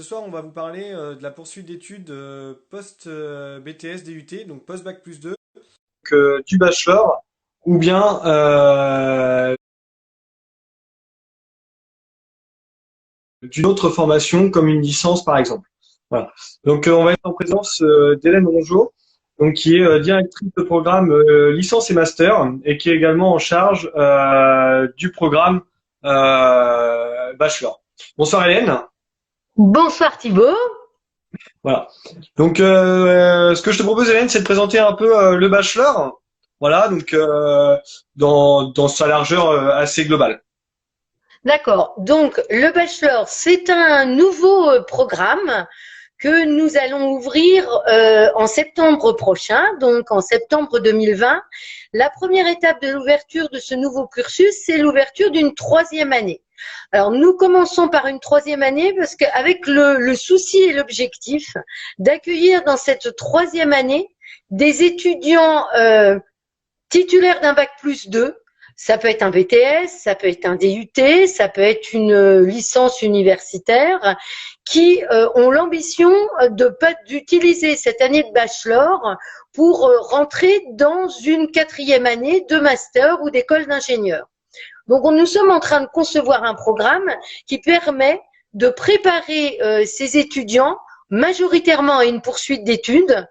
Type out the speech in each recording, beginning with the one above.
Ce soir, on va vous parler de la poursuite d'études post-BTS DUT, donc post-Bac plus 2, du bachelor, ou bien d'une autre formation comme une licence par exemple. Voilà. Donc on va être en présence d'Hélène Rongeau, donc qui est directrice de programme licence et master et qui est également en charge du programme bachelor. Bonsoir Hélène. Bonsoir Thibaut. Voilà. Donc, ce que je te propose, Hélène, c'est de présenter un peu le bachelor. Voilà, donc dans sa largeur assez globale. D'accord. Donc, le bachelor, c'est un nouveau programme que nous allons ouvrir en septembre prochain, donc en septembre 2020. La première étape de l'ouverture de ce nouveau cursus, c'est l'ouverture d'une troisième année. Alors, nous commençons par une troisième année parce qu'avec le souci et l'objectif d'accueillir dans cette troisième année des étudiants titulaire d'un bac plus 2, ça peut être un BTS, ça peut être un DUT, ça peut être une licence universitaire, qui ont l'ambition d'utiliser cette année de bachelor pour rentrer dans une quatrième année de master ou d'école d'ingénieur. Donc, nous sommes en train de concevoir un programme qui permet de préparer ces étudiants majoritairement à une poursuite d'études,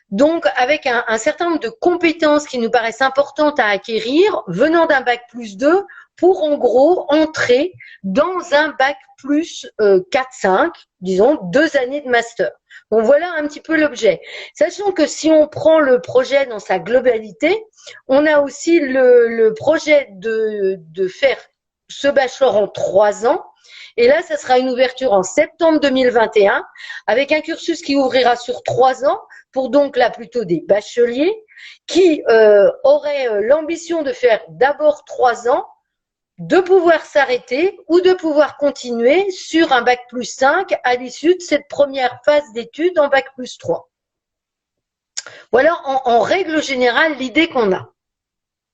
donc avec un certain nombre de compétences qui nous paraissent importantes à acquérir venant d'un bac plus 2 pour en gros entrer dans un bac plus 4-5, disons 2 années de master. Bon, voilà un petit peu l'objet. Sachant que si on prend le projet dans sa globalité, on a aussi le projet de faire ce bachelor en 3 ans. Et là, ça sera une ouverture en septembre 2021 avec un cursus qui ouvrira sur 3 ans pour donc là plutôt des bacheliers qui auraient l'ambition de faire d'abord 3 ans, de pouvoir s'arrêter ou de pouvoir continuer sur un bac plus 5 à l'issue de cette première phase d'études en bac plus 3. Voilà en règle générale l'idée qu'on a.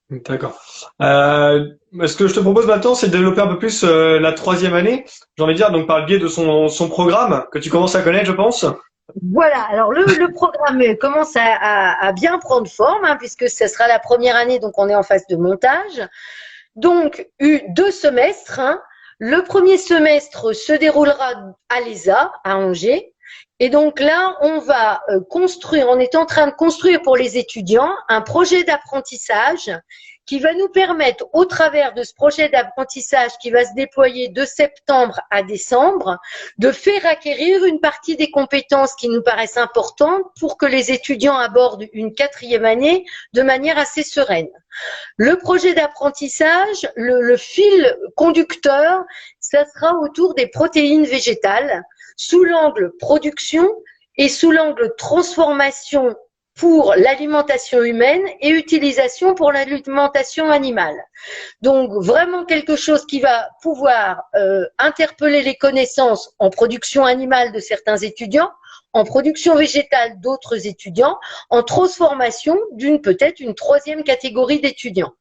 D'accord. Ce que je te propose maintenant, c'est de développer un peu plus la troisième année. J'ai envie de dire, donc par le biais de son programme que tu commences à connaître, je pense. Voilà, alors le programme commence à bien prendre forme, hein, puisque ce sera la première année, donc on est en phase de montage. Donc, eu 2 semestres, hein. Le premier semestre se déroulera à l'ESA, à Angers. Et donc là, on va construire, on est en train de construire pour les étudiants un projet d'apprentissage qui va nous permettre, au travers de ce projet d'apprentissage qui va se déployer de septembre à décembre, de faire acquérir une partie des compétences qui nous paraissent importantes pour que les étudiants abordent une quatrième année de manière assez sereine. Le projet d'apprentissage, le fil conducteur, ça sera autour des protéines végétales, sous l'angle production et sous l'angle transformation pour l'alimentation humaine et utilisation pour l'alimentation animale. Donc vraiment quelque chose qui va pouvoir interpeller les connaissances en production animale de certains étudiants, en production végétale d'autres étudiants, en transformation d'une peut-être une troisième catégorie d'étudiants.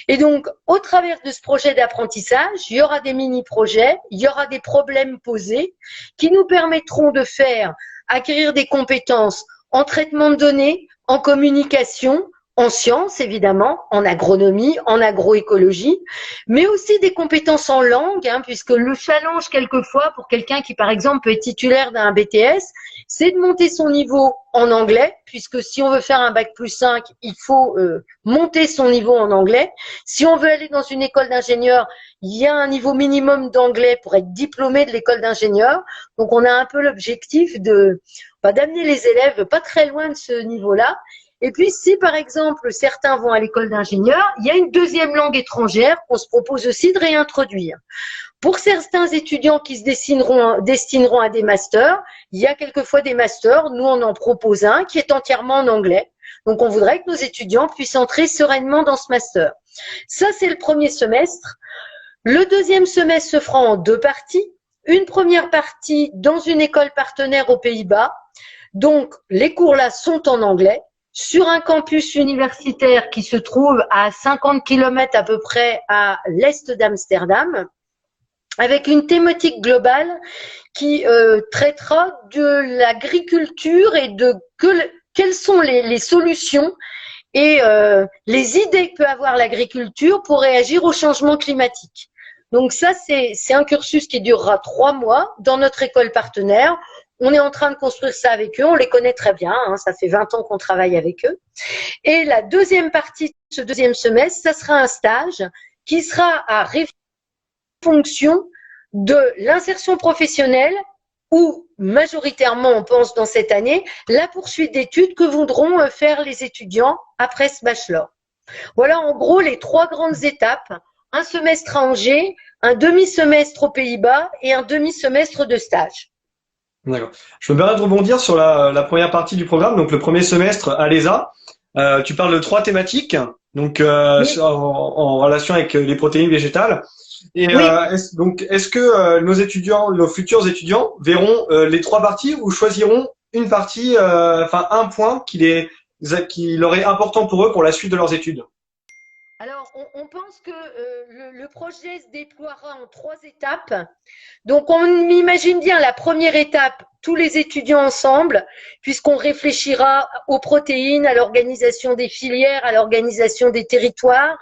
Et donc, au travers de ce projet d'apprentissage, il y aura des mini-projets, il y aura des problèmes posés qui nous permettront de faire acquérir des compétences en traitement de données, en communication, en sciences évidemment, en agronomie, en agroécologie, mais aussi des compétences en langue, hein, puisque le challenge quelquefois pour quelqu'un qui par exemple peut être titulaire d'un BTS, c'est de monter son niveau en anglais, puisque si on veut faire un bac plus 5, il faut monter son niveau en anglais. Si on veut aller dans une école d'ingénieur, il y a un niveau minimum d'anglais pour être diplômé de l'école d'ingénieur. Donc on a un peu l'objectif d'amener les élèves pas très loin de ce niveau-là. Et puis, si par exemple certains vont à l'école d'ingénieur, il y a une deuxième langue étrangère qu'on se propose aussi de réintroduire. Pour certains étudiants qui se destineront à des masters, il y a quelquefois des masters, nous on en propose un qui est entièrement en anglais. Donc on voudrait que nos étudiants puissent entrer sereinement dans ce master. Ça, c'est le premier semestre. Le deuxième semestre se fera en 2 parties. Une première partie dans une école partenaire aux Pays-Bas. Donc les cours là sont en anglais sur un campus universitaire qui se trouve à 50 km à peu près à l'est d'Amsterdam. avec une thématique globale qui traitera de l'agriculture et de quelles sont les solutions et les idées que peut avoir l'agriculture pour réagir au changement climatique. Donc ça, c'est un cursus qui durera 3 mois dans notre école partenaire. On est en train de construire ça avec eux, on les connaît très bien, hein, ça fait 20 ans qu'on travaille avec eux. Et la deuxième partie de ce deuxième semestre, ça sera un stage qui sera à fonction de l'insertion professionnelle ou majoritairement, on pense dans cette année, la poursuite d'études que voudront faire les étudiants après ce bachelor. Voilà en gros les 3 grandes étapes, un semestre à Angers, un demi-semestre aux Pays-Bas et un demi-semestre de stage. D'accord. Je me permets de rebondir sur la première partie du programme, donc le premier semestre à l'ESA. Tu parles de 3 thématiques, donc Oui. en relation avec les protéines végétales. Et Oui. est-ce que nos étudiants, nos futurs étudiants, verront les 3 parties ou choisiront une partie, enfin un point qui leur est important pour eux pour la suite de leurs études? Alors, on pense que le projet se déploiera en 3 étapes. Donc, on imagine bien la première étape, tous les étudiants ensemble, puisqu'on réfléchira aux protéines, à l'organisation des filières, à l'organisation des territoires.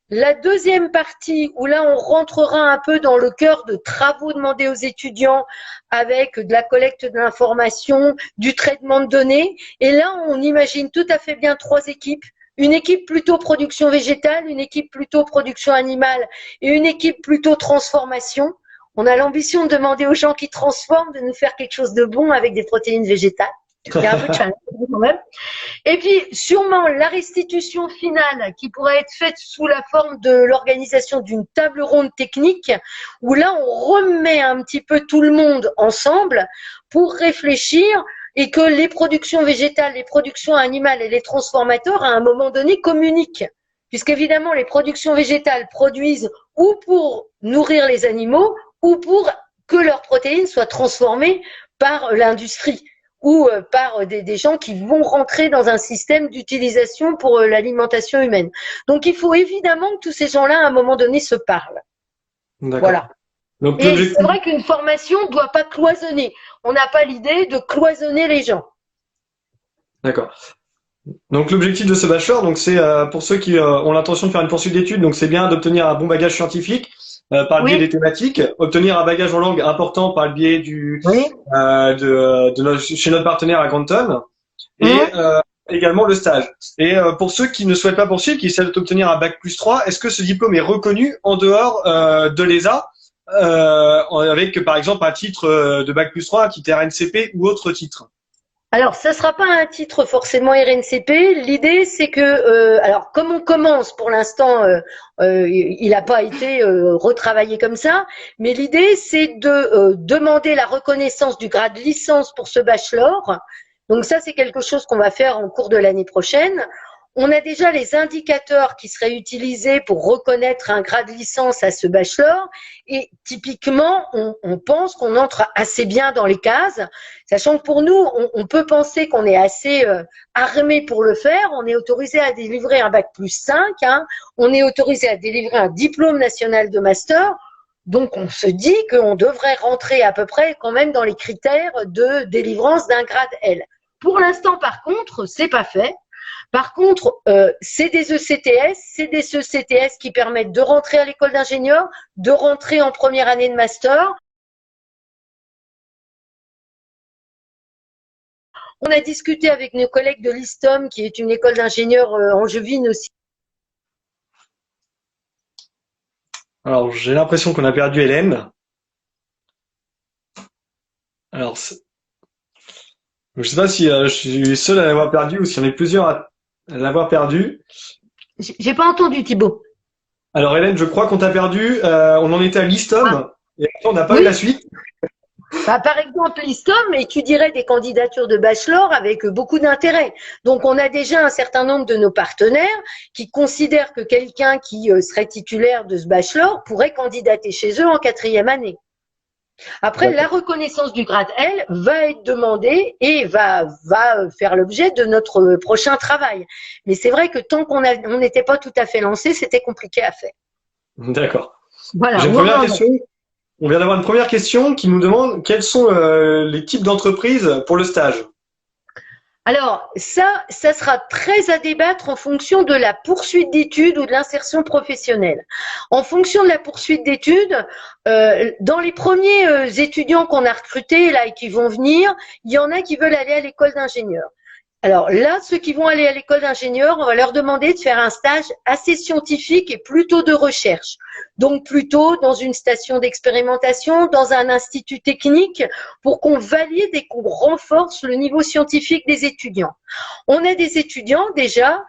La deuxième partie, où là, on rentrera un peu dans le cœur de travaux demandés aux étudiants avec de la collecte de l'information, du traitement de données. Et là, on imagine tout à fait bien 3 équipes. Une équipe plutôt production végétale, une équipe plutôt production animale et une équipe plutôt transformation. On a l'ambition de demander aux gens qui transforment de nous faire quelque chose de bon avec des protéines végétales. Il y a un peu de challenge quand même. Et puis, sûrement, la restitution finale qui pourrait être faite sous la forme de l'organisation d'une table ronde technique, où là, on remet un petit peu tout le monde ensemble pour réfléchir et que les productions végétales, les productions animales et les transformateurs, à un moment donné, communiquent. Puisqu'évidemment, les productions végétales produisent ou pour nourrir les animaux ou pour que leurs protéines soient transformées par l'industrie ou par des gens qui vont rentrer dans un système d'utilisation pour l'alimentation humaine. Donc, il faut évidemment que tous ces gens-là, à un moment donné, se parlent. D'accord. Voilà. Donc Et l'objectif. c'est vrai qu'une formation ne doit pas cloisonner. On n'a pas l'idée de cloisonner les gens. D'accord. Donc l'objectif de ce bachelor, donc c'est pour ceux qui ont l'intention de faire une poursuite d'études, donc c'est bien d'obtenir un bon bagage scientifique par le biais des Oui, thématiques, obtenir un bagage en langue important par le biais oui. chez notre partenaire à Granton, et Mmh. également le stage. Et pour ceux qui ne souhaitent pas poursuivre, qui essaient d'obtenir un bac plus 3, est-ce que ce diplôme est reconnu en dehors de l'ESA avec par exemple un titre de bac plus 3, un titre RNCP ou autre titre? Alors, ça ne sera pas un titre forcément RNCP. L'idée, c'est que, alors, comme on commence, pour l'instant, il n'a pas été retravaillé comme ça, mais l'idée, c'est de demander la reconnaissance du grade licence pour ce bachelor. Donc ça, c'est quelque chose qu'on va faire en cours de l'année prochaine. On a déjà les indicateurs qui seraient utilisés pour reconnaître un grade licence à ce bachelor et typiquement, on pense qu'on entre assez bien dans les cases, sachant que pour nous, on peut penser qu'on est assez armé pour le faire. On est autorisé à délivrer un bac plus 5, hein. On est autorisé à délivrer un diplôme national de master. Donc, on se dit qu'on devrait rentrer à peu près quand même dans les critères de délivrance d'un grade L. Pour l'instant, par contre, c'est pas fait. Par contre, c'est des ECTS qui permettent de rentrer à l'école d'ingénieur, de rentrer en première année de master. On a discuté avec nos collègues de l'ISTOM, qui est une école d'ingénieurs angevine aussi. Alors j'ai l'impression qu'on a perdu Hélène. Alors je ne sais pas si je suis seul à l'avoir perdu ou s'il y en a plusieurs à l'avoir perdu. J'ai pas entendu Thibaut. Alors Hélène, je crois qu'on t'a perdu. On en était à Ah, l'ISTOM et après, on n'a pas eu la oui. suite. Bah, par exemple, l'ISTOM étudierait des candidatures de bachelor avec beaucoup d'intérêt. Donc, on a déjà un certain nombre de nos partenaires qui considèrent que quelqu'un qui serait titulaire de ce bachelor pourrait candidater chez eux en 4e année. Après, la reconnaissance du grade L va être demandée et va faire l'objet de notre prochain travail. Mais c'est vrai que tant qu'on n'était pas tout à fait lancé, c'était compliqué à faire. D'accord. Voilà, J'ai une où on première en question. est. on vient d'avoir une première question qui nous demande quels sont les types d'entreprises pour le stage. Alors, ça sera très à débattre en fonction de la poursuite d'études ou de l'insertion professionnelle. En fonction de la poursuite d'études, dans les premiers étudiants qu'on a recrutés là et qui vont venir, il y en a qui veulent aller à l'école d'ingénieur. Alors là, ceux qui vont aller à l'école d'ingénieur, on va leur demander de faire un stage assez scientifique et plutôt de recherche. Donc plutôt dans une station d'expérimentation, dans un institut technique, pour qu'on valide et qu'on renforce le niveau scientifique des étudiants. On a des étudiants déjà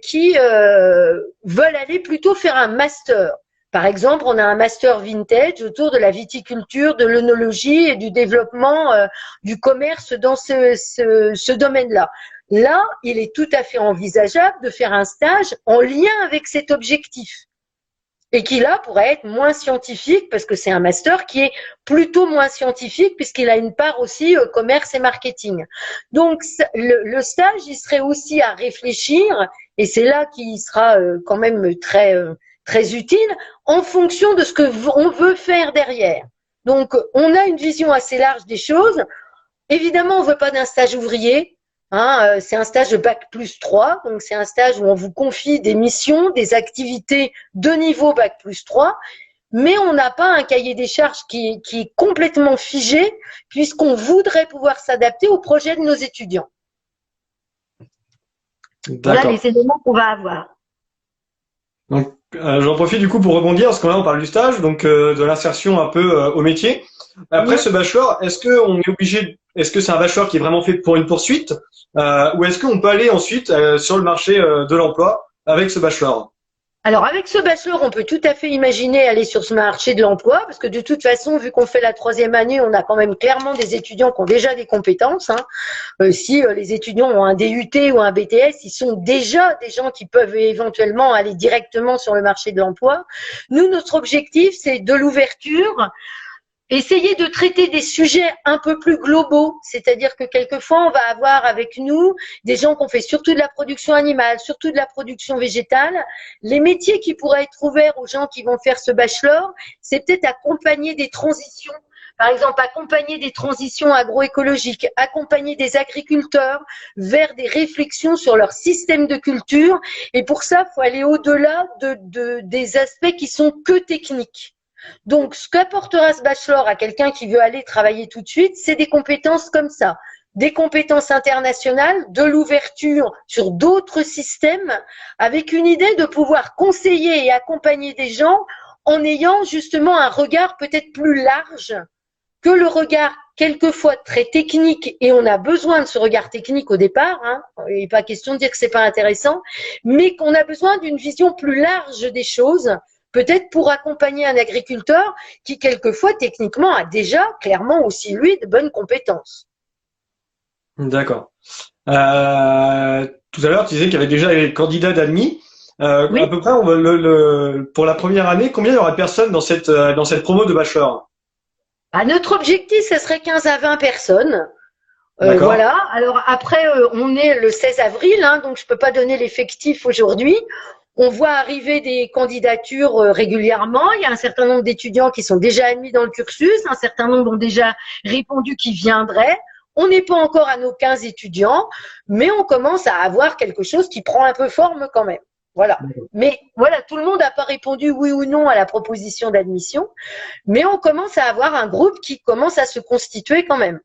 qui veulent aller plutôt faire un master. Par exemple, on a un master vintage autour de la viticulture, de l'œnologie et du développement du commerce dans ce domaine-là. Là, il est tout à fait envisageable de faire un stage en lien avec cet objectif et qui là pourrait être moins scientifique parce que c'est un master qui est plutôt moins scientifique puisqu'il a une part aussi commerce et marketing. Donc le stage, il serait aussi à réfléchir et c'est là qu'il sera quand même très utile en fonction de ce que on veut faire derrière. Donc, on a une vision assez large des choses. Évidemment, on ne veut pas d'un stage ouvrier. Hein, c'est un stage de bac+3. Donc, c'est un stage où on vous confie des missions, des activités de niveau bac+3. Mais on n'a pas un cahier des charges qui est complètement figé puisqu'on voudrait pouvoir s'adapter au projet de nos étudiants. Voilà les éléments qu'on va avoir. Donc, j'en profite du coup pour rebondir, parce que là on parle du stage, donc de l'insertion un peu au métier. Après ce bachelor, est-ce que c'est un bachelor qui est vraiment fait pour une poursuite, ou est-ce qu'on peut aller ensuite sur le marché de l'emploi avec ce bachelor? Alors, avec ce bachelor, on peut tout à fait imaginer aller sur ce marché de l'emploi, parce que de toute façon, vu qu'on fait la 3e année, on a quand même clairement des étudiants qui ont déjà des compétences. Hein. Si les étudiants ont un DUT ou un BTS, ils sont déjà des gens qui peuvent éventuellement aller directement sur le marché de l'emploi. Nous, notre objectif, c'est de l'ouverture. Essayer de traiter des sujets un peu plus globaux, c'est-à-dire que quelquefois on va avoir avec nous des gens qui ont fait surtout de la production animale, surtout de la production végétale. Les métiers qui pourraient être ouverts aux gens qui vont faire ce bachelor, c'est peut-être accompagner des transitions. Par exemple, accompagner des transitions agroécologiques, accompagner des agriculteurs vers des réflexions sur leur système de culture. Et pour ça, il faut aller au-delà des aspects qui sont que techniques. Donc, ce qu'apportera ce bachelor à quelqu'un qui veut aller travailler tout de suite, c'est des compétences comme ça, des compétences internationales, de l'ouverture sur d'autres systèmes, avec une idée de pouvoir conseiller et accompagner des gens en ayant justement un regard peut-être plus large que le regard quelquefois très technique, et on a besoin de ce regard technique au départ, hein, il n'est pas question de dire que c'est pas intéressant, mais qu'on a besoin d'une vision plus large des choses, peut-être pour accompagner un agriculteur qui, quelquefois, techniquement, a déjà clairement aussi, lui, de bonnes compétences. D'accord. Tout à l'heure, tu disais qu'il y avait déjà les candidats d'admis. Oui. À peu près, pour la première année, combien il y aura de personnes dans cette promo de bachelor? Notre objectif, ce serait 15 à 20 personnes. Voilà. Alors après, on est le 16 avril, hein, donc je peux pas donner l'effectif aujourd'hui. On voit arriver des candidatures régulièrement. Il y a un certain nombre d'étudiants qui sont déjà admis dans le cursus, un certain nombre ont déjà répondu qu'ils viendraient. On n'est pas encore à nos 15 étudiants, mais on commence à avoir quelque chose qui prend un peu forme quand même. Voilà. Mais voilà, tout le monde n'a pas répondu oui ou non à la proposition d'admission, mais on commence à avoir un groupe qui commence à se constituer quand même.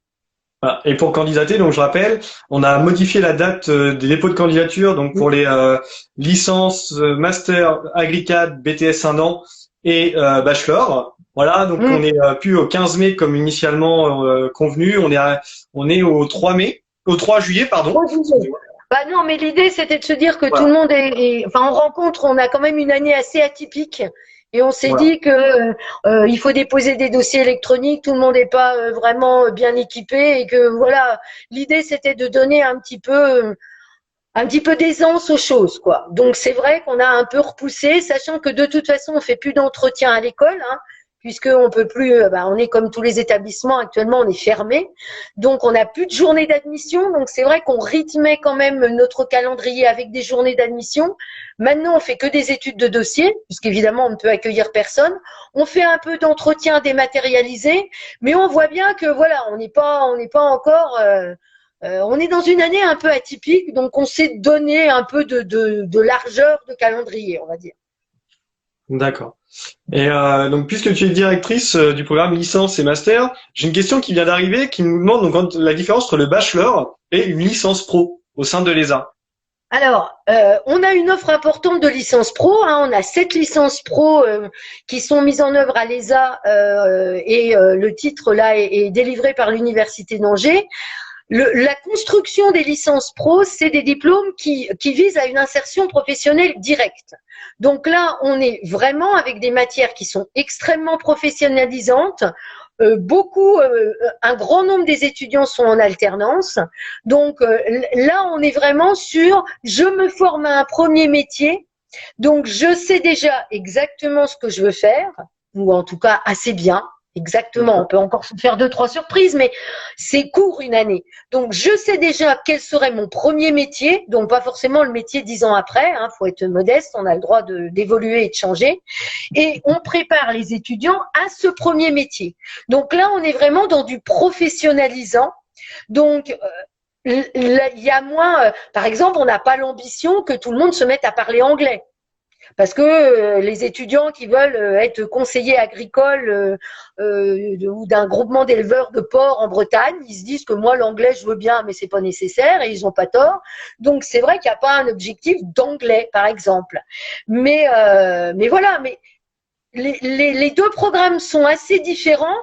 Voilà. Et pour candidater, donc je rappelle, on a modifié la date des dépôts de candidature, donc pour les licences, master, agricad, BTS 1 an et bachelor. Voilà, donc on est plus au 15 mai comme initialement convenu, on est au 3 mai, au 3 juillet, pardon. 3 juillet. Bah non, mais l'idée c'était de se dire que tout le monde enfin on a quand même une année assez atypique. Et on s'est dit que il faut déposer des dossiers électroniques, tout le monde n'est pas vraiment bien équipé et que voilà, l'idée c'était de donner un petit peu d'aisance aux choses, quoi. Donc c'est vrai qu'on a un peu repoussé, sachant que de toute façon on fait plus d'entretien à l'école, hein, puisque on peut plus, on est comme tous les établissements actuellement, on est fermé, donc on n'a plus de journée d'admission. Donc c'est vrai qu'on rythmait quand même notre calendrier avec des journées d'admission. Maintenant, on fait que des études de dossier, puisqu'évidemment on ne peut accueillir personne. On fait un peu d'entretien dématérialisé, mais on voit bien que voilà, on n'est pas encore on est dans une année un peu atypique, donc on s'est donné un peu de largeur de calendrier, on va dire. D'accord. Et donc, puisque tu es directrice du programme licence et master, j'ai une question qui vient d'arriver qui nous demande donc la différence entre le bachelor et une licence pro au sein de l'ESA. Alors, on a une offre importante de licences pro. On a 7 licences pro qui sont mises en œuvre à l'ESA et le titre là est délivré par l'Université d'Angers. La construction des licences pro, c'est des diplômes qui visent à une insertion professionnelle directe. Donc là, on est vraiment avec des matières qui sont extrêmement professionnalisantes. Un grand nombre des étudiants sont en alternance. Donc là, on est vraiment sur je me forme à un premier métier. Donc je sais déjà exactement ce que je veux faire, ou en tout cas assez bien. Exactement, on peut encore se faire 2-3 surprises, mais c'est court une année. Donc, je sais déjà quel serait mon premier métier, donc pas forcément le métier 10 ans après, faut être modeste, on a le droit d'évoluer et de changer. Et on prépare les étudiants à ce premier métier. Donc là, on est vraiment dans du professionnalisant. Donc, il y a moins, par exemple, on n'a pas l'ambition que tout le monde se mette à parler anglais. Parce que les étudiants qui veulent être conseillers agricoles ou d'un groupement d'éleveurs de porcs en Bretagne, ils se disent que moi l'anglais je veux bien, mais c'est pas nécessaire et ils ont pas tort. Donc c'est vrai qu'il n'y a pas un objectif d'anglais, par exemple. Mais voilà, mais les deux programmes sont assez différents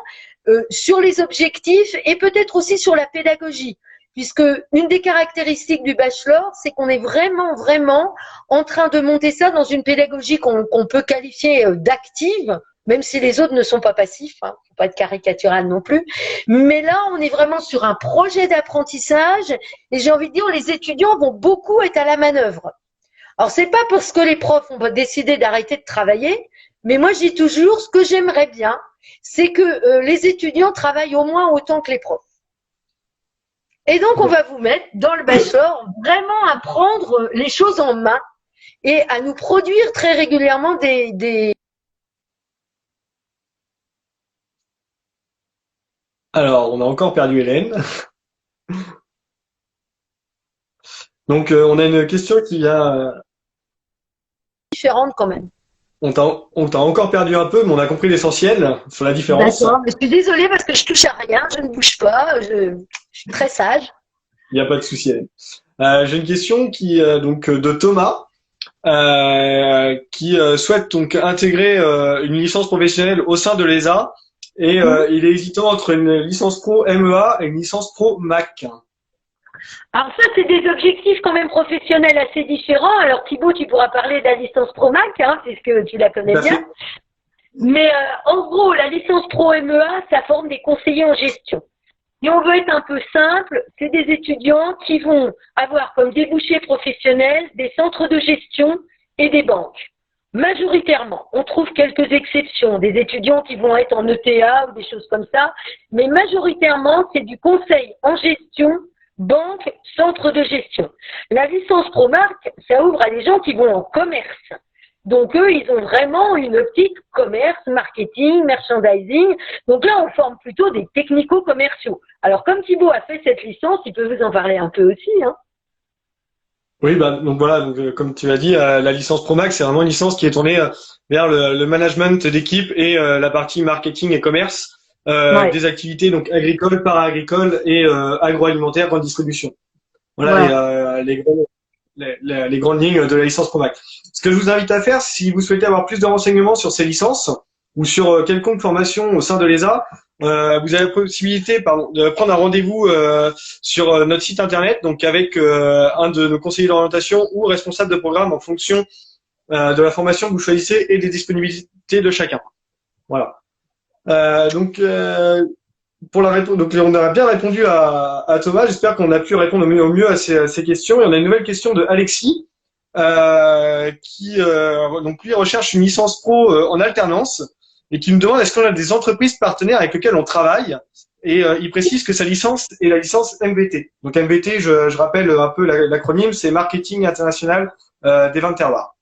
sur les objectifs et peut-être aussi sur la pédagogie. Puisque une des caractéristiques du bachelor, c'est qu'on est vraiment en train de monter ça dans une pédagogie qu'on peut qualifier d'active, même si les autres ne sont pas passifs, faut pas être caricatural non plus. Mais là, on est vraiment sur un projet d'apprentissage et j'ai envie de dire, les étudiants vont beaucoup être à la manœuvre. Alors, c'est pas parce que les profs ont décidé d'arrêter de travailler, mais moi, je dis toujours, ce que j'aimerais bien, c'est que les étudiants travaillent au moins autant que les profs. Et donc, on va vous mettre dans le bachelor vraiment à prendre les choses en main et à nous produire très régulièrement des... Alors, on a encore perdu Hélène. Donc, on a une question qui vient... différentes quand même. On t'a encore perdu un peu, mais on a compris l'essentiel sur la différence. D'accord, mais je suis désolée parce que je touche à rien, je ne bouge pas, je suis très sage. Il n'y a pas de souci. J'ai une question qui donc de Thomas qui souhaite donc intégrer une licence professionnelle au sein de l'ESA et il est hésitant entre une licence pro MEA et une licence pro Mac. Alors ça, c'est des objectifs quand même professionnels assez différents. Alors Thibaut, tu pourras parler de la licence pro Mac, puisque tu la connais bien. Mais en gros, la licence pro MEA, ça forme des conseillers en gestion. Et on veut être un peu simple, c'est des étudiants qui vont avoir comme débouchés professionnels des centres de gestion et des banques. Majoritairement, on trouve quelques exceptions, des étudiants qui vont être en ETA ou des choses comme ça, mais majoritairement, c'est du conseil en gestion, banque, centre de gestion. La licence ProMarc, ça ouvre à des gens qui vont en commerce. Donc eux, ils ont vraiment une optique commerce, marketing, merchandising. Donc là, on forme plutôt des technico-commerciaux. Alors comme Thibaut a fait cette licence, il peut vous en parler un peu aussi. Oui, donc voilà, donc, comme tu as dit, la licence ProMax, c'est vraiment une licence qui est tournée vers le management d'équipe et la partie marketing et commerce des activités donc agricoles, para-agricoles et agroalimentaires, grande distribution. Voilà les grandes lignes de la licence ProMax. Ce que je vous invite à faire, si vous souhaitez avoir plus de renseignements sur ces licences ou sur quelconque formation au sein de l'ESA, vous avez la possibilité de prendre un rendez-vous sur notre site internet, donc avec un de nos conseillers d'orientation ou responsable de programme en fonction de la formation que vous choisissez et des disponibilités de chacun. Voilà. Donc on a bien répondu à Thomas. J'espère qu'on a pu répondre au mieux à ces questions. Et on a une nouvelle question de Alexis qui donc lui recherche une licence pro en alternance et qui me demande est-ce qu'on a des entreprises partenaires avec lesquelles on travaille. Et il précise que sa licence est la licence MVT. Donc MVT, je rappelle un peu l'acronyme, c'est Marketing International des vins de terroir.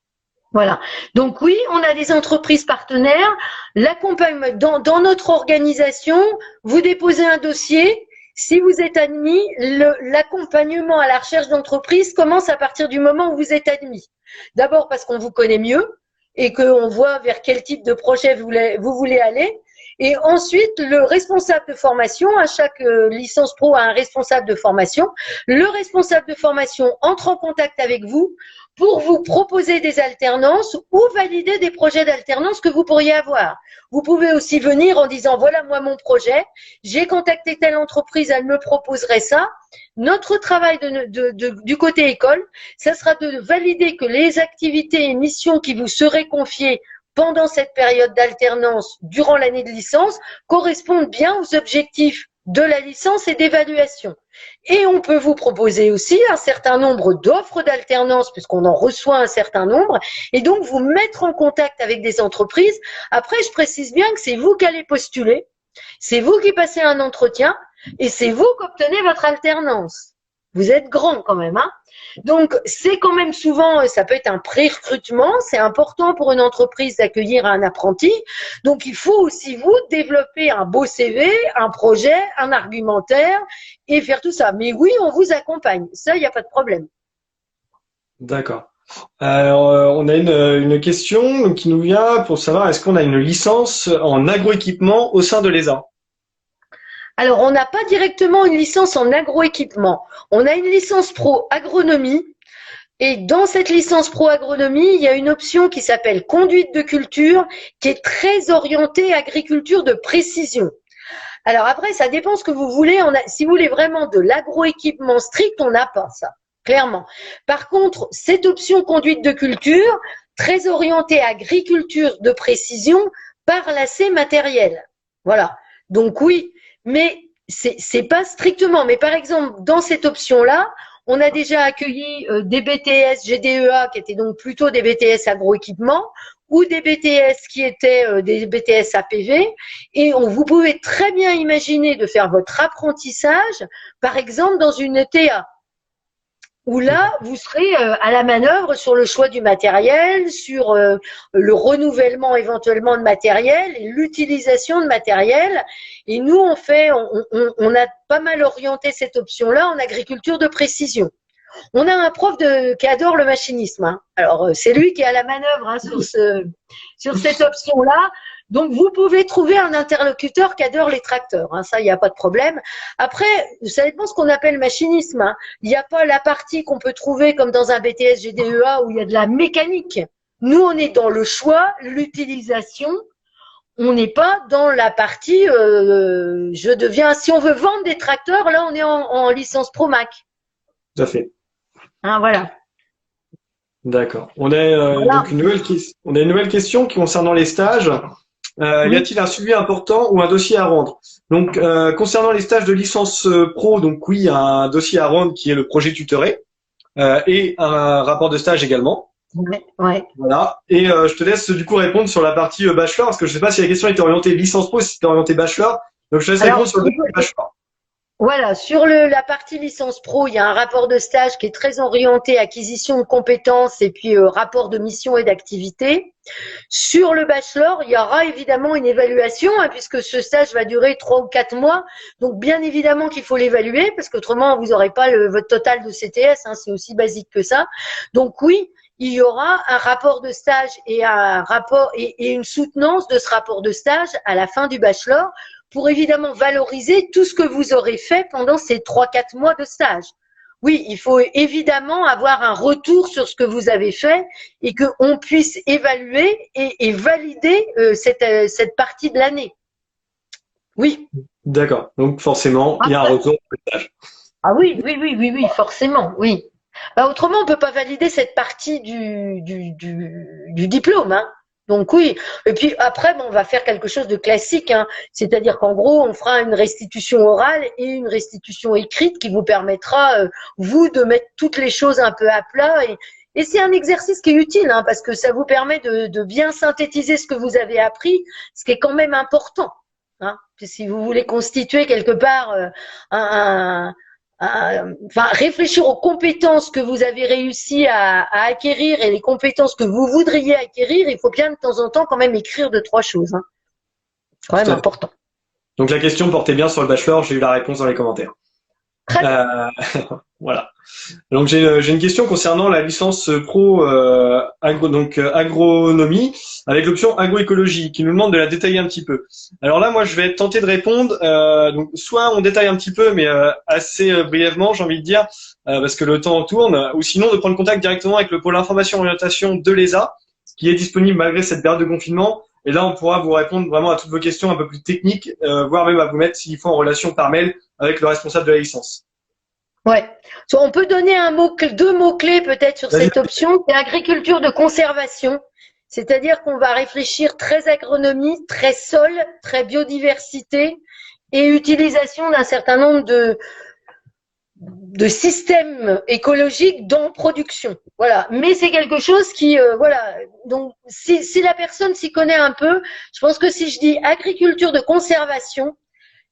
Voilà. Donc oui, on a des entreprises partenaires. L'accompagnement dans notre organisation, vous déposez un dossier. Si vous êtes admis, l'accompagnement à la recherche d'entreprise commence à partir du moment où vous êtes admis. D'abord parce qu'on vous connaît mieux et qu'on voit vers quel type de projet vous voulez aller. Et ensuite, le responsable de formation, à chaque licence pro a un responsable de formation. Le responsable de formation entre en contact avec vous pour vous proposer des alternances ou valider des projets d'alternance que vous pourriez avoir. Vous pouvez aussi venir en disant, voilà moi mon projet, j'ai contacté telle entreprise, elle me proposerait ça. Notre travail du côté école, ça sera de valider que les activités et missions qui vous seraient confiées pendant cette période d'alternance durant l'année de licence correspondent bien aux objectifs de la licence et d'évaluation. Et on peut vous proposer aussi un certain nombre d'offres d'alternance puisqu'on en reçoit un certain nombre et donc vous mettre en contact avec des entreprises. Après, je précise bien que c'est vous qui allez postuler, c'est vous qui passez un entretien et c'est vous qui obtenez votre alternance. Vous êtes grand quand même, hein? Donc, c'est quand même souvent, ça peut être un pré-recrutement, c'est important pour une entreprise d'accueillir un apprenti. Donc, il faut aussi vous développer un beau CV, un projet, un argumentaire et faire tout ça. Mais oui, on vous accompagne, ça, il n'y a pas de problème. D'accord. Alors, on a une question qui nous vient pour savoir est-ce qu'on a une licence en agroéquipement au sein de l'ESA? Alors, on n'a pas directement une licence en agroéquipement. On a une licence pro agronomie. Et dans cette licence pro agronomie, il y a une option qui s'appelle conduite de culture, qui est très orientée agriculture de précision. Alors après, ça dépend ce que vous voulez. Si vous voulez vraiment de l'agroéquipement strict, on n'a pas ça, clairement. Par contre, cette option conduite de culture, très orientée agriculture de précision, parle assez matériel. Voilà. Donc oui. Mais c'est pas strictement. Mais par exemple, dans cette option-là, on a déjà accueilli des BTS GDEA qui étaient donc plutôt des BTS agroéquipement ou des BTS qui étaient des BTS APV. Et vous pouvez très bien imaginer de faire votre apprentissage, par exemple, dans une ETA. Où là, vous serez à la manœuvre sur le choix du matériel, sur le renouvellement éventuellement de matériel et l'utilisation de matériel. Et nous, on a pas mal orienté cette option-là en agriculture de précision. On a un prof qui adore le machinisme, hein. Alors, c'est lui qui est à la manœuvre, hein, sur cette option-là. Donc, vous pouvez trouver un interlocuteur qui adore les tracteurs, hein, ça, il n'y a pas de problème. Après, ça dépend ce qu'on appelle machinisme, hein. Il n'y a pas la partie qu'on peut trouver comme dans un BTS GDEA où il y a de la mécanique. Nous, on est dans le choix, l'utilisation. On n'est pas dans la partie si on veut vendre des tracteurs, là, on est en licence Promac. Tout à fait. Hein, voilà. D'accord. On a donc une nouvelle question concernant les stages. Y a-t-il un suivi important ou un dossier à rendre? Donc, concernant les stages de licence pro, donc oui, il y a un dossier à rendre qui est le projet tutoré et un rapport de stage également. Ouais. Voilà. Et je te laisse du coup répondre sur la partie bachelor, parce que je sais pas si la question était orientée licence pro, si c'était orientée bachelor. Donc, je te laisse répondre sur le bachelor. Voilà, sur la partie licence pro, il y a un rapport de stage qui est très orienté acquisition de compétences et puis rapport de mission et d'activité. Sur le bachelor, il y aura évidemment une évaluation, hein, puisque ce stage va durer 3 ou 4 mois. Donc, bien évidemment qu'il faut l'évaluer, parce qu'autrement, vous n'aurez pas votre total de CTS, hein, c'est aussi basique que ça. Donc, oui, il y aura un rapport de stage et une soutenance de ce rapport de stage à la fin du bachelor, pour évidemment valoriser tout ce que vous aurez fait pendant ces 3-4 mois de stage. Oui, il faut évidemment avoir un retour sur ce que vous avez fait et qu'on puisse évaluer et valider cette partie de l'année. Oui. D'accord. Donc forcément, il y a un retour de stage. Ah oui, forcément, oui. Bah, autrement, on ne peut pas valider cette partie du diplôme, hein. Donc oui, et puis après, on va faire quelque chose de classique, hein. C'est-à-dire qu'en gros, on fera une restitution orale et une restitution écrite qui vous permettra, vous, de mettre toutes les choses un peu à plat Et c'est un exercice qui est utile, hein, parce que ça vous permet de bien synthétiser ce que vous avez appris, ce qui est quand même important. Hein. Si vous voulez constituer quelque part enfin, réfléchir aux compétences que vous avez réussi à acquérir et les compétences que vous voudriez acquérir, il faut bien de temps en temps quand même écrire 2-3 choses. Hein. C'est quand même important. Donc la question portait bien sur le bachelor, j'ai eu la réponse dans les commentaires. Très bien. Voilà. Donc j'ai une question concernant la licence pro agronomie avec l'option agroécologie qui nous demande de la détailler un petit peu. Alors là, moi, je vais être tenté de répondre. Donc soit on détaille un petit peu, mais assez brièvement, j'ai envie de dire, parce que le temps tourne, ou sinon de prendre contact directement avec le pôle information et orientation de l'ESA, qui est disponible malgré cette période de confinement. Et là, on pourra vous répondre vraiment à toutes vos questions un peu plus techniques, voire même à vous mettre s'il faut en relation par mail avec le responsable de la licence. Ouais. On peut donner deux mots-clés peut-être sur cette option, c'est agriculture de conservation. C'est-à-dire qu'on va réfléchir très agronomie, très sol, très biodiversité et utilisation d'un certain nombre de systèmes écologiques dans production. Voilà. Mais c'est quelque chose qui, voilà. Donc, si la personne s'y connaît un peu, je pense que si je dis agriculture de conservation,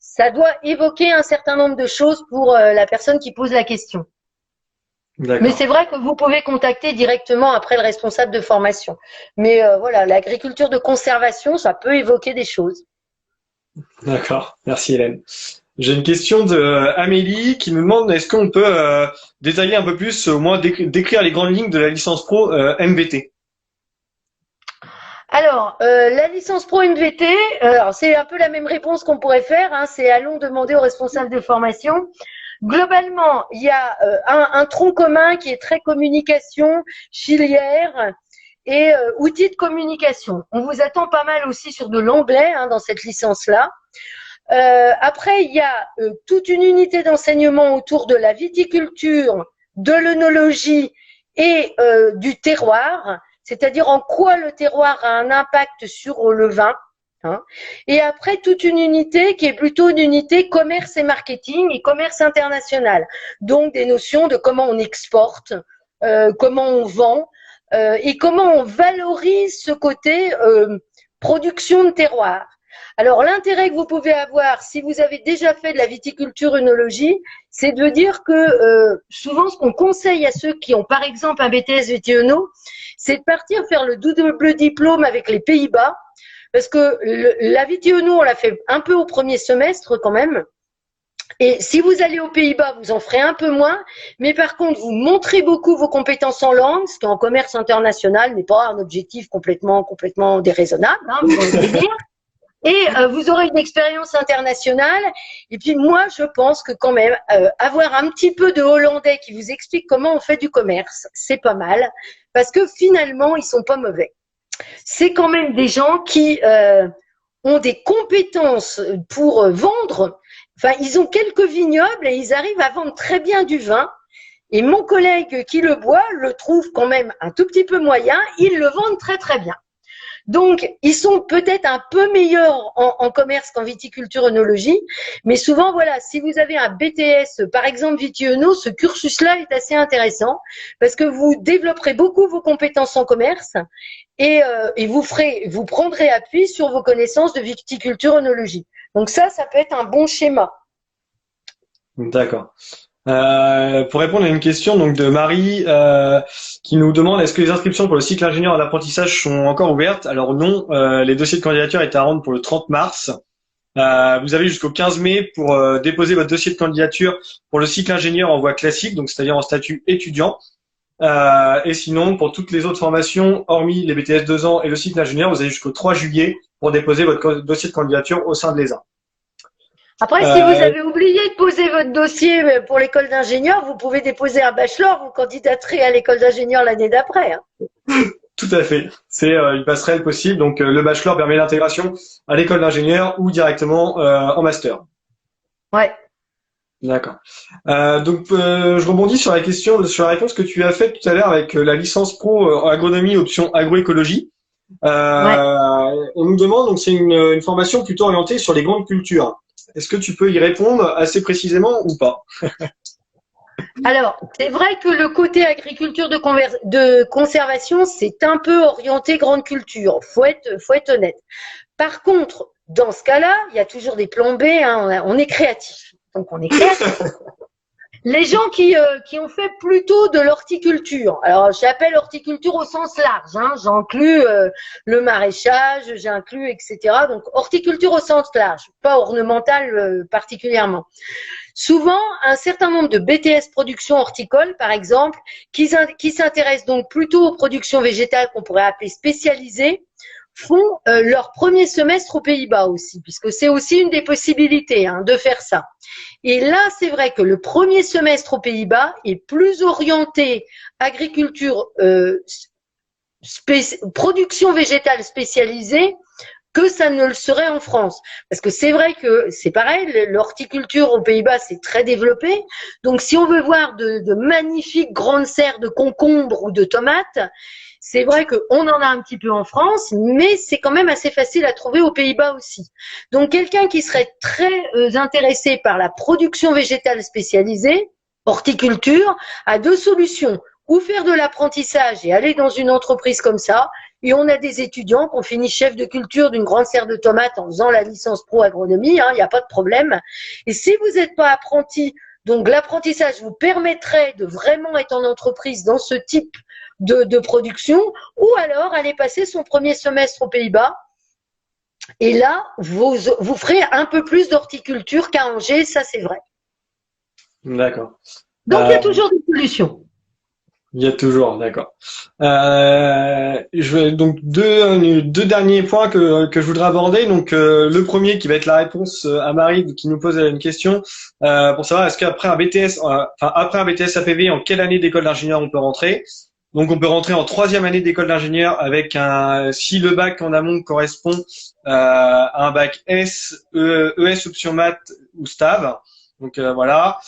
ça doit évoquer un certain nombre de choses pour la personne qui pose la question. Mais c'est vrai que vous pouvez contacter directement après le responsable de formation. Mais voilà, l'agriculture de conservation, ça peut évoquer des choses. D'accord, merci Hélène. J'ai une question de Amélie qui nous demande est-ce qu'on peut détailler un peu plus, au moins décrire les grandes lignes de la licence pro MVT. Alors, la licence pro MVT, c'est un peu la même réponse qu'on pourrait faire, hein, c'est allons demander au responsable de formation. Globalement, il y a un tronc commun qui est très communication, filière et outils de communication. On vous attend pas mal aussi sur de l'anglais dans cette licence-là. Après, il y a toute une unité d'enseignement autour de la viticulture, de l'œnologie et du terroir. C'est-à-dire en quoi le terroir a un impact sur le vin. Hein. Et après, toute une unité qui est plutôt une unité commerce et marketing et commerce international. Donc, des notions de comment on exporte, comment on vend et comment on valorise ce côté production de terroir. Alors, l'intérêt que vous pouvez avoir, si vous avez déjà fait de la viticulture œnologie, c'est de dire que souvent, ce qu'on conseille à ceux qui ont, par exemple, un BTS Viti-Œno, c'est de partir faire le double diplôme avec les Pays-Bas, parce que la Viti-Œno, on l'a fait un peu au premier semestre quand même. Et si vous allez aux Pays-Bas, vous en ferez un peu moins, mais par contre, vous montrez beaucoup vos compétences en langue, ce qui en commerce international n'est pas un objectif complètement déraisonnable, vous allez dire. Et vous aurez une expérience internationale. Et puis moi, je pense que quand même, avoir un petit peu de hollandais qui vous explique comment on fait du commerce, c'est pas mal. Parce que finalement, ils sont pas mauvais. C'est quand même des gens qui ont des compétences pour vendre. Enfin, ils ont quelques vignobles et ils arrivent à vendre très bien du vin. Et mon collègue qui le boit le trouve quand même un tout petit peu moyen. Ils le vendent très très bien. Donc, ils sont peut-être un peu meilleurs en commerce qu'en viticulture œnologie, mais souvent, voilà, si vous avez un BTS, par exemple Viti-Œno, ce cursus-là est assez intéressant parce que vous développerez beaucoup vos compétences en commerce et vous prendrez appui sur vos connaissances de viticulture œnologie. Donc ça peut être un bon schéma. D'accord. Pour répondre à une question donc de Marie qui nous demande est-ce que les inscriptions pour le cycle ingénieur en apprentissage sont encore ouvertes? Alors non, les dossiers de candidature étaient à rendre pour le 30 mars. Vous avez jusqu'au 15 mai pour déposer votre dossier de candidature pour le cycle ingénieur en voie classique, donc c'est-à-dire en statut étudiant. Et sinon, pour toutes les autres formations, hormis les BTS 2 ans et le cycle ingénieur, vous avez jusqu'au 3 juillet pour déposer votre dossier de candidature au sein de l'ESA. Après, si vous avez oublié de poser votre dossier pour l'école d'ingénieur, vous pouvez déposer un bachelor, vous candidaterez à l'école d'ingénieur l'année d'après. Hein. Tout à fait. C'est une passerelle possible. Donc, le bachelor permet l'intégration à l'école d'ingénieur ou directement en master. Ouais. D'accord. Donc, je rebondis sur la réponse que tu as faite tout à l'heure avec la licence pro en agronomie option agroécologie. Ouais. On nous demande, donc c'est une formation plutôt orientée sur les grandes cultures. Est-ce que tu peux y répondre assez précisément ou pas? Alors, c'est vrai que le côté agriculture de conservation, c'est un peu orienté grande culture. Faut être honnête. Par contre, dans ce cas-là, il y a toujours des plans B, hein, on est créatif. Donc, on est créatif. Les gens qui ont fait plutôt de l'horticulture. Alors, j'appelle horticulture au sens large. Hein, j'inclus le maraîchage, j'inclus, etc. Donc, horticulture au sens large, pas ornemental particulièrement. Souvent, un certain nombre de BTS production horticole, par exemple, qui s'intéressent donc plutôt aux productions végétales qu'on pourrait appeler spécialisées, font leur premier semestre aux Pays-Bas aussi, puisque c'est aussi une des possibilités de faire ça. Et là, c'est vrai que le premier semestre aux Pays-Bas est plus orienté agriculture, production végétale spécialisée que ça ne le serait en France. Parce que c'est vrai que c'est pareil, l'horticulture aux Pays-Bas, c'est très développé. Donc, si on veut voir de magnifiques grandes serres de concombres ou de tomates, c'est vrai qu'on en a un petit peu en France, mais c'est quand même assez facile à trouver aux Pays-Bas aussi. Donc, quelqu'un qui serait très intéressé par la production végétale spécialisée, horticulture, a deux solutions. Ou faire de l'apprentissage et aller dans une entreprise comme ça. Et on a des étudiants qui ont fini chef de culture d'une grande serre de tomates en faisant la licence pro agronomie, il n'y a pas de problème. Et si vous n'êtes pas apprenti, donc l'apprentissage vous permettrait de vraiment être en entreprise dans ce type de production, ou alors aller passer son premier semestre aux Pays-Bas. Et là, vous ferez un peu plus d'horticulture qu'à Angers, ça c'est vrai. D'accord. Donc il y a toujours des solutions. Il y a toujours, d'accord. Donc deux derniers points que je voudrais aborder. Donc le premier qui va être la réponse à Marie qui nous pose une question pour savoir est-ce qu'après un BTS, après un BTS APV, en quelle année d'école d'ingénieur on peut rentrer? Donc on peut rentrer en troisième année d'école d'ingénieur avec si le bac en amont correspond à un bac S, ES option maths ou STAV. Donc voilà.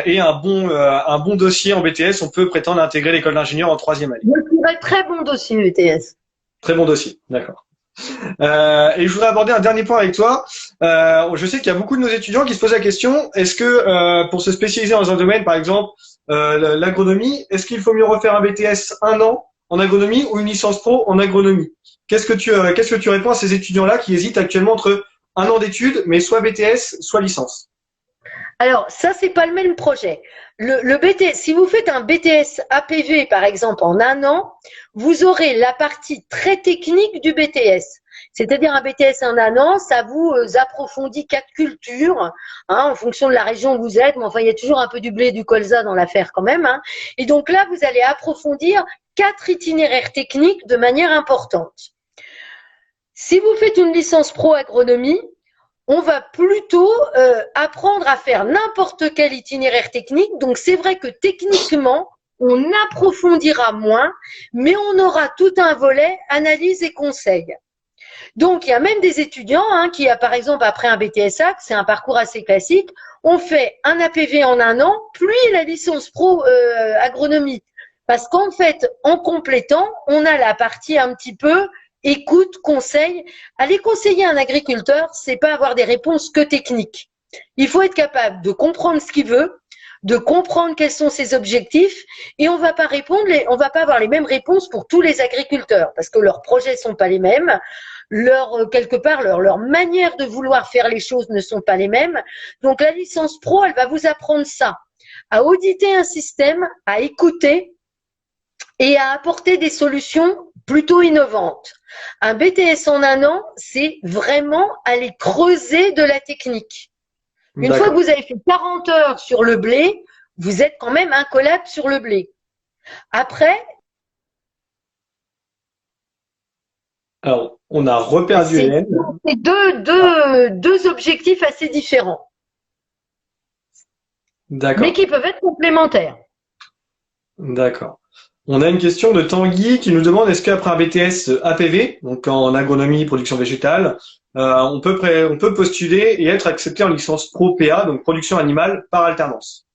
Et un bon dossier en BTS, on peut prétendre intégrer l'école d'ingénieur en troisième année. Je dirais très bon dossier BTS. Très bon dossier, d'accord. Et je voudrais aborder un dernier point avec toi. Je sais qu'il y a beaucoup de nos étudiants qui se posent la question, est-ce que pour se spécialiser dans un domaine, par exemple l'agronomie, est-ce qu'il faut mieux refaire un BTS 1 an en agronomie ou une licence pro en agronomie? Qu'est-ce que tu réponds à ces étudiants-là qui hésitent actuellement entre 1 an d'études, mais soit BTS, soit licence? Alors, ça, c'est pas le même projet. Le BTS, si vous faites un BTS APV, par exemple, en 1 an, vous aurez la partie très technique du BTS. C'est-à-dire un BTS en 1 an, ça vous approfondit 4 cultures, en fonction de la région où vous êtes. Mais enfin, il y a toujours un peu du blé et du colza dans l'affaire quand même. Et donc là, vous allez approfondir 4 itinéraires techniques de manière importante. Si vous faites une licence pro agronomie, on va plutôt apprendre à faire n'importe quel itinéraire technique. Donc, c'est vrai que techniquement, on approfondira moins, mais on aura tout un volet analyse et conseil. Donc, il y a même des étudiants qui, par exemple, après un BTSA, c'est un parcours assez classique, on fait un APV en 1 an, puis la licence pro agronomie. Parce qu'en fait, en complétant, on a la partie un petit peu écoute, conseil. Aller conseiller un agriculteur, c'est pas avoir des réponses que techniques. Il faut être capable de comprendre ce qu'il veut, de comprendre quels sont ses objectifs, et on va pas avoir les mêmes réponses pour tous les agriculteurs, parce que leurs projets sont pas les mêmes, quelque part leur manière de vouloir faire les choses ne sont pas les mêmes. Donc la licence pro, elle va vous apprendre ça, à auditer un système, à écouter et à apporter des solutions plutôt innovantes. Un BTS en 1 an, c'est vraiment aller creuser de la technique. Une fois que vous avez fait 40 heures sur le blé, vous êtes quand même incollable sur le blé. Après… Alors, on a reperdu Hélène. C'est deux objectifs assez différents. D'accord. Mais qui peuvent être complémentaires. D'accord. On a une question de Tanguy qui nous demande est-ce qu'après un BTS APV, donc en agronomie, production végétale, on peut postuler et être accepté en licence pro PA, donc production animale, par alternance?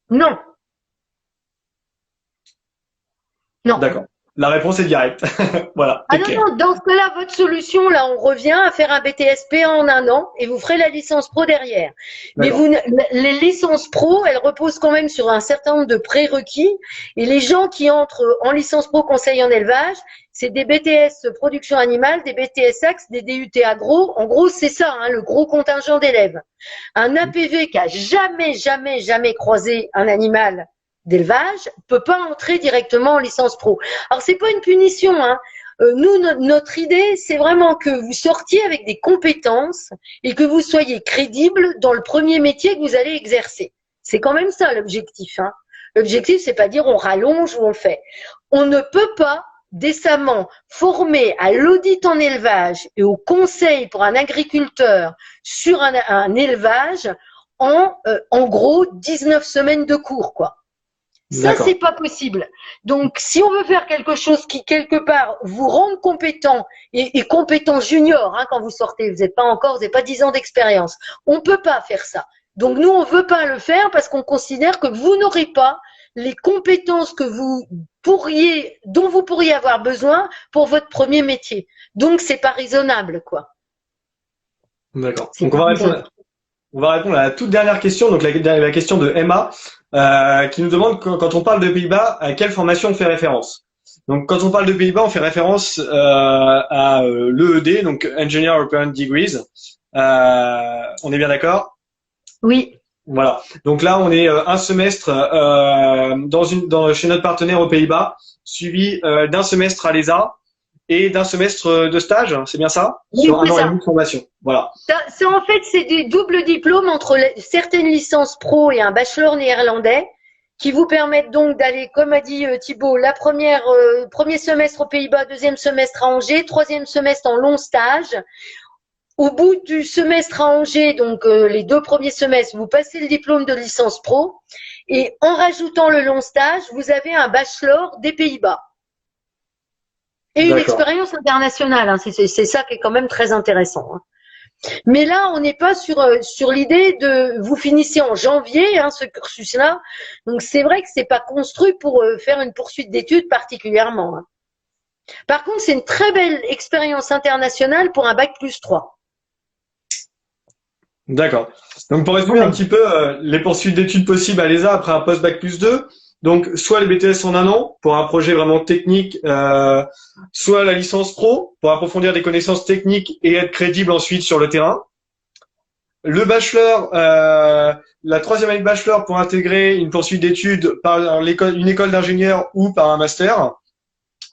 Non. Non. D'accord. La réponse est directe. Voilà. Ah non, non, dans ce cas-là, votre solution, là, on revient à faire un BTSP en un an et vous ferez la licence pro derrière. Mais D'accord. les licences pro, elles reposent quand même sur un certain nombre de prérequis et les gens qui entrent en licence pro conseil en élevage, c'est des BTS production animale, des BTS axe, des DUT agro. En gros, c'est ça, hein, le gros contingent d'élèves. Un APV qui a jamais croisé un animal d'élevage peut pas entrer directement en licence pro. Alors c'est pas une punition, hein. Nous, notre idée, c'est vraiment que vous sortiez avec des compétences et que vous soyez crédible dans le premier métier que vous allez exercer. C'est quand même ça l'objectif, hein. L'objectif, c'est pas dire on rallonge ou on fait. On ne peut pas décemment former à l'audit en élevage et au conseil pour un agriculteur sur un élevage en gros 19 semaines de cours, quoi. Ça, c'est pas possible. Donc, si on veut faire quelque chose qui, quelque part, vous rende compétent et compétent junior, hein, quand vous sortez, vous n'avez pas 10 ans d'expérience. On peut pas faire ça. Donc, nous, on veut pas le faire parce qu'on considère que vous n'aurez pas les compétences dont vous pourriez avoir besoin pour votre premier métier. Donc, c'est pas raisonnable, quoi. D'accord. Donc, on va répondre à la toute dernière question, donc la question de Emma, qui nous demande quand on parle de Pays-Bas, à quelle formation on fait référence. Donc, quand on parle de Pays-Bas, on fait référence à l'EED, donc Engineer Operant Degrees. On est bien d'accord? Oui. Voilà. Donc là, on est un semestre chez notre partenaire aux Pays-Bas, suivi d'un semestre à l'ESA et d'un semestre de stage. C'est bien ça? Oui, sur un an ça. et demi de formation. Voilà. Ça, en fait, c'est des doubles diplômes entre certaines licences pro et un bachelor néerlandais qui vous permettent donc d'aller, comme a dit Thibault, premier semestre aux Pays-Bas, deuxième semestre à Angers, troisième semestre en long stage. Au bout du semestre à Angers, donc les 2 premiers semestres, vous passez le diplôme de licence pro et en rajoutant le long stage, vous avez un bachelor des Pays-Bas. Et une expérience internationale, hein. C'est ça qui est quand même très intéressant, hein. Mais là, on n'est pas sur l'idée de vous finissez en janvier, hein, ce cursus-là. Donc c'est vrai que c'est pas construit pour faire une poursuite d'études particulièrement, hein. Par contre, c'est une très belle expérience internationale pour un bac+3. D'accord. Donc pour résumer un petit peu les poursuites d'études possibles à l'ESA après un post-bac+2, donc soit les BTS en un an pour un projet vraiment technique, soit la licence pro pour approfondir des connaissances techniques et être crédible ensuite sur le terrain. Le bachelor, la troisième année de bachelor pour intégrer une poursuite d'études par une école d'ingénieur ou par un master.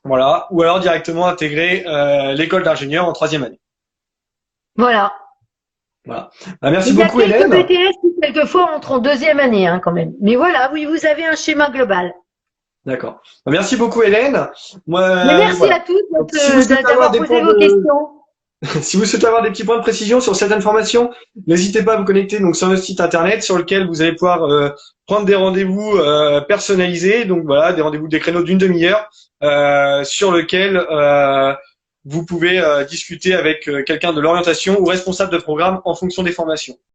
Voilà. Ou alors directement intégrer l'école d'ingénieur en troisième année. Voilà. Voilà. Merci beaucoup, Hélène. Il y a quelques BTS qui, quelquefois, entrent en deuxième année, hein, quand même. Mais voilà, oui, vous avez un schéma global. D'accord. Merci beaucoup, Hélène. Merci à tous d'avoir posé vos questions. Si vous souhaitez avoir des petits points de précision sur certaines formations, n'hésitez pas à vous connecter donc sur notre site internet sur lequel vous allez pouvoir prendre des rendez-vous personnalisés. Donc voilà, des rendez-vous, des créneaux d'une demi-heure sur lequel vous pouvez discuter avec quelqu'un de l'orientation ou responsable de programme en fonction des formations.